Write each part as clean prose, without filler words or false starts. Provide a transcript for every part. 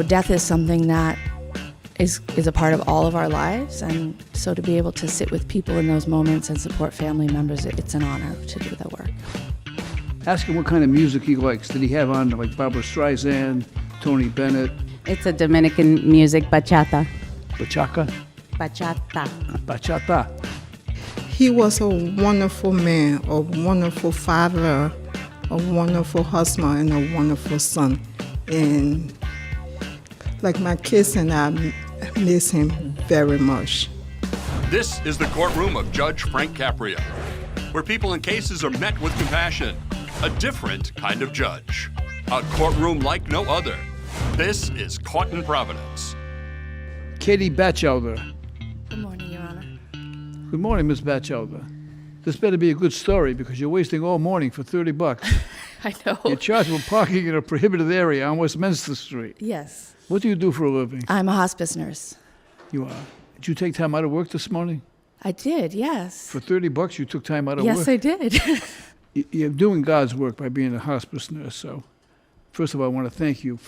death is something that is a part of all of our lives, and so to be able to sit with people in those moments and support family members, it's an honor to do the work. Ask him what kind of music he likes. Did he have on like Barbara Streisand, Tony Bennett? It's a Dominican music, bachata. Bachata? Bachata. Bachata. He was a wonderful man, a wonderful father, a wonderful husband, and a wonderful son. And like my kids and I miss him very much. This is the courtroom of Judge Frank Caprio, where people in cases are met with compassion. A different kind of judge. A courtroom like no other. This is Caught in Providence. Katie Batchelder. Good morning, Your Honor. Good morning, Miss Batchelder. This better be a good story because you're wasting all morning for $30. I know. You're charged with parking in a prohibited area on Westminster Street. Yes. What do you do for a living? I'm a hospice nurse. You are. Did you take time out of work this morning? I did, yes. For $30, you took time out of work? Yes, I did. You're doing God's work by being a hospice nurse. So, first of all, I want to thank you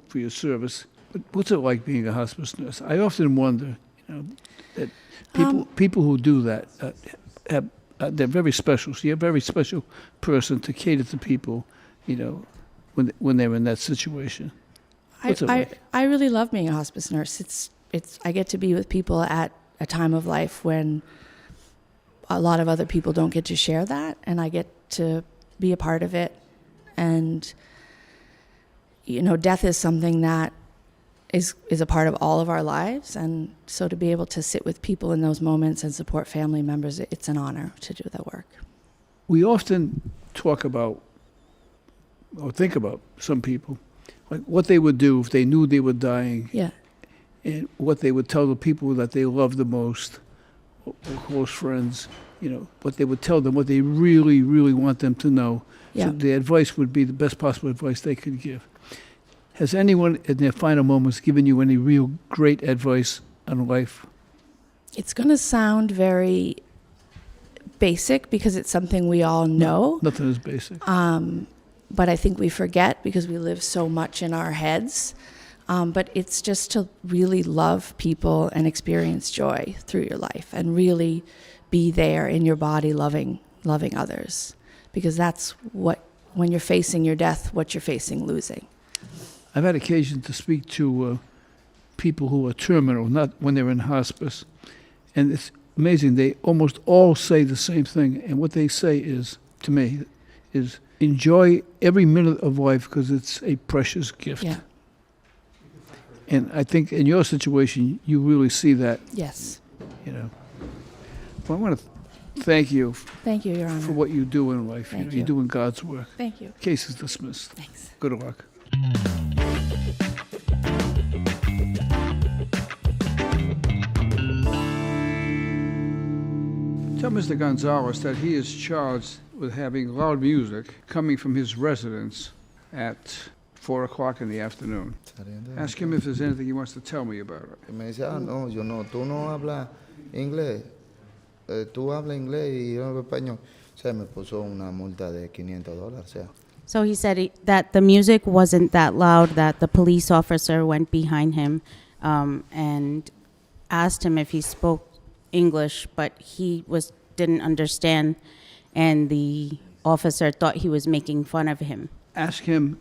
for your service. But what's it like being a hospice nurse? I often wonder, that people who do that they're very special. So you're a very special person to cater to people, when they're in that situation. What's it like? I really love being a hospice nurse. It's I get to be with people at a time of life when a lot of other people don't get to share that, and I get to be a part of it. And death is something that is a part of all of our lives, and so to be able to sit with people in those moments and support family members, it's an honor to do the work. We often talk about or think about some people, like what they would do if they knew they were dying. Yeah. And what they would tell the people that they love the most, or close friends, what they would tell them, what they really, really want them to know. Yeah. So the advice would be the best possible advice they could give. Has anyone in their final moments given you any real great advice on life? It's going to sound very basic because it's something we all know. Nothing is basic. But I think we forget because we live so much in our heads. But it's just to really love people and experience joy through your life and really be there in your body loving others. Because that's when you're facing your death, what you're facing losing. I've had occasion to speak to people who are terminal, not when they're in hospice. And it's amazing. They almost all say the same thing. And what they say is, to me, is enjoy every minute of life because it's a precious gift. Yeah. And I think in your situation, you really see that. Yes. Well, I want to thank you. Thank you, Your Honor. For what you do in life. Thank You're you. doing God's work. Thank you. Case is dismissed. Thanks. Good luck. Tell Mr. Gonzalez that he is charged with having loud music coming from his residence at 4 o'clock in the afternoon. Ask him if there's anything he wants to tell me about it. Y me dice, no, yo no, tú no hablas inglés, tú hablas inglés y yo hablo español. O sea, me puso una multa de $500, o sea. So he said that the music wasn't that loud, that the police officer went behind him and asked him if he spoke English, but he didn't understand, and the officer thought he was making fun of him. Ask him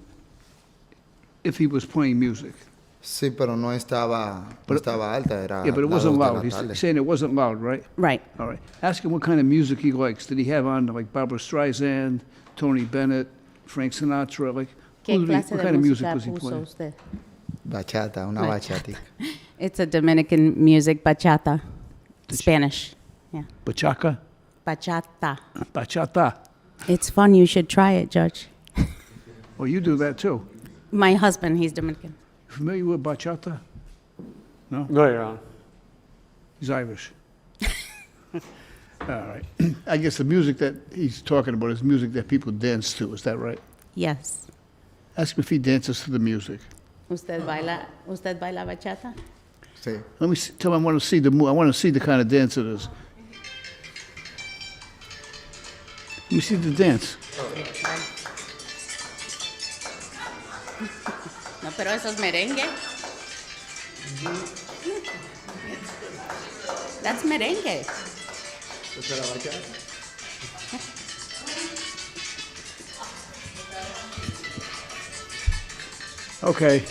if he was playing music. Sí, pero no estaba alta, era. Yeah, but it las wasn't 2 de la loud. He's tarde. saying it wasn't loud, right? Right. All right. Ask him what kind of music he likes. Did he have on like Barbara Streisand, Tony Bennett, Frank Sinatra? Like, what kind of music was he playing? Usted? Bachata, una Right. bachatica. It's a Dominican music, bachata, Spanish. Yeah. Bachata? Bachata. Bachata. It's fun. You should try it, Judge. Well, you do that too. My husband, he's Dominican. Familiar with bachata? No? No, Your Honor. He's Irish. All right. I guess the music that he's talking about is music that people dance to. Is that right? Yes. Ask him if he dances to the music. ¿Usted baila bachata? Sí. Let me tell him I want to see I want to see the kind of dance it is. Let me see the dance. No, pero eso es merengue. That's merengue. Okay,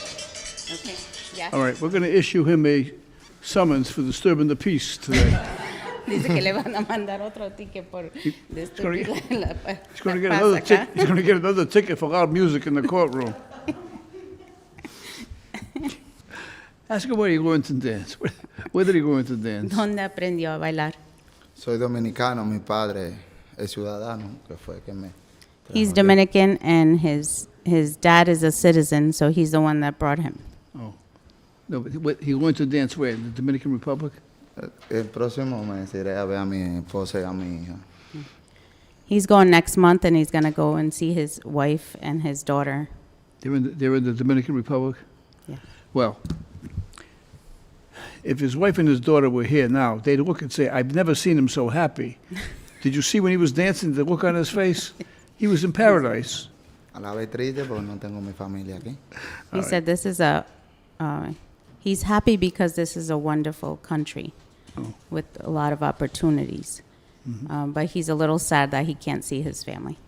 Okay, ya. all right, we're going to issue him a summons for disturbing the peace today. Dice que le van a mandar otro ticket por gonna destruir la He's going to get paz another acá. He's going to get another ticket for loud music in the courtroom. Ask him where he learned to dance. Where did he learn to dance? ¿Dónde aprendió a bailar? Soy dominicano, mi padre es ciudadano, que fue que me... He's trajo aquí. Dominican and his dad is a citizen, so he's the one that brought him. Oh, no, but he learned to dance where? In the Dominican Republic? El próximo mes iré a ver a mi esposa y a mi hija. He's going next month and he's going to go and see his wife and his daughter. They're in the Dominican Republic? Yeah. Well, if his wife and his daughter were here now, they'd look and say, I've never seen him so happy. Did you see when he was dancing, the look on his face? He was in paradise. A la vez triste porque no tengo mi familia aquí. He said this is he's happy because this is a wonderful country Oh. with a lot of opportunities. But he's a little sad that he can't see his family.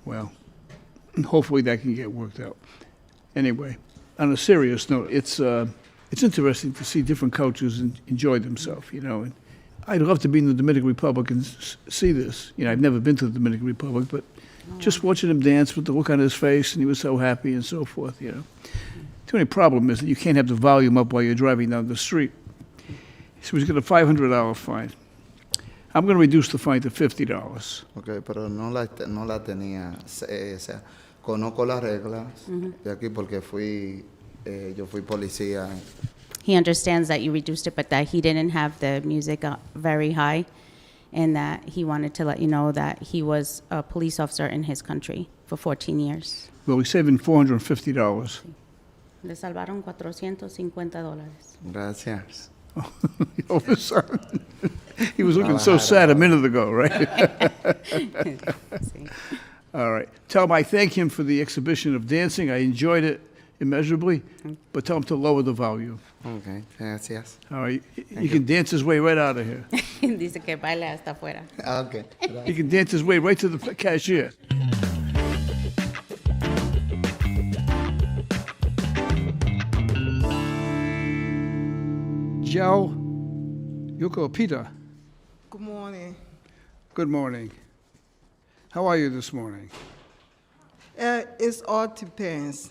Well, hopefully that can get worked out. Anyway, on a serious note, it's interesting to see different cultures and enjoy themselves, you know. And I'd love to be in the Dominican Republic and see this. You know, I've never been to the Dominican Republic, but just watching him dance with the look on his face, and he was so happy and so forth, you know. The only problem is that you can't have the volume up while you're driving down the street. So he's got a $500 fine. I'm going to reduce the fine to $50. Okay, pero no la tenía, o sea, conozco las reglas de aquí porque yo fui policía. He understands that you reduced it, but that he didn't have the music very high, and that he wanted to let you know that he was a police officer in his country for 14 years. Well, we're saving $450. Le salvaron $450. Gracias. All of a sudden, he was looking so sad a minute ago, right? Sí. All right. Tell him I thank him for the exhibition of dancing. I enjoyed it immeasurably, but tell him to lower the volume. Okay, gracias. All right. He can dance his way right out of here. Dice que baila hasta afuera. Okay. He can dance his way right to the cashier. Joe, Yoko, Peter, Good morning. good morning. How are you this morning? It's all depends.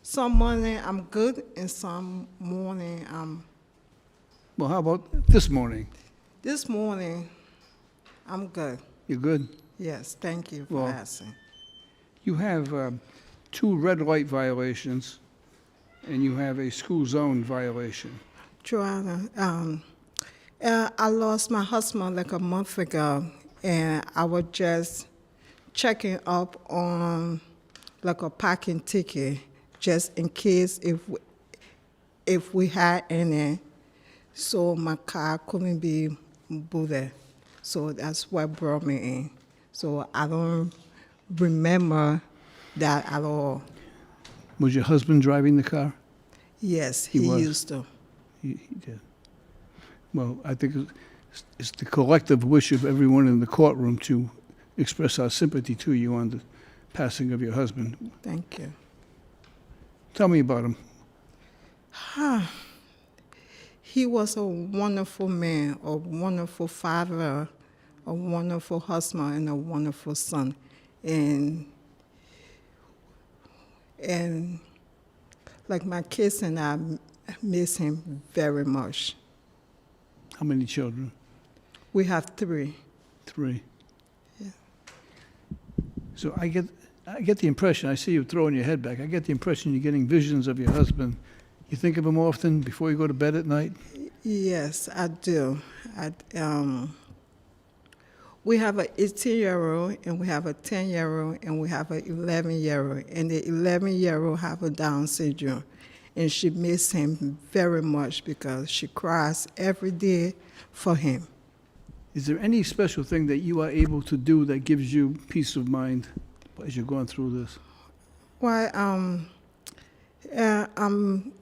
Some morning I'm good, and some morning Well, how about this morning? this morning I'm good. You good? Yes, thank you for Well, asking. You have 2 red light violations, and you have a school zone violation. Joanna, I lost my husband like a month ago, and I was just checking up on like a parking ticket, just in case if we had any, so my car couldn't be booted. So that's what brought me in. So I don't remember that at all. Was your husband driving the car? Yes, He he was. used to. He did. Well, I think it's the collective wish of everyone in the courtroom to express our sympathy to you on the passing of your husband. Thank you. Tell me about him. He was a wonderful man, a wonderful father, a wonderful husband, and a wonderful son. And like my kids and I miss him very much. How many children? We have 3. 3. Yeah. So I get the impression, I see you throwing your head back, I get the impression you're getting visions of your husband. You think of him often before you go to bed at night? Yes, I do. We have an 18-year-old, and we have a 10-year-old, and we have an 11-year-old. And the 11-year-old have a Down syndrome. And she misses him very much because she cries every day for him. Is there any special thing that you are able to do that gives you peace of mind as you're going through this? Why, I'm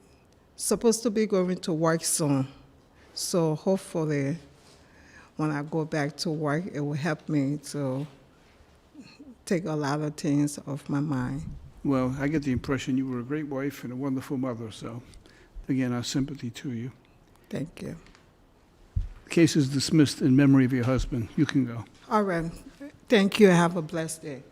supposed to be going to work soon. So hopefully when I go back to work, it will help me to take a lot of things off my mind. Well, I get the impression you were a great wife and a wonderful mother, so again, our sympathy to you. Thank you. Case is dismissed in memory of your husband. You can go. All right. Thank you. Have a blessed day.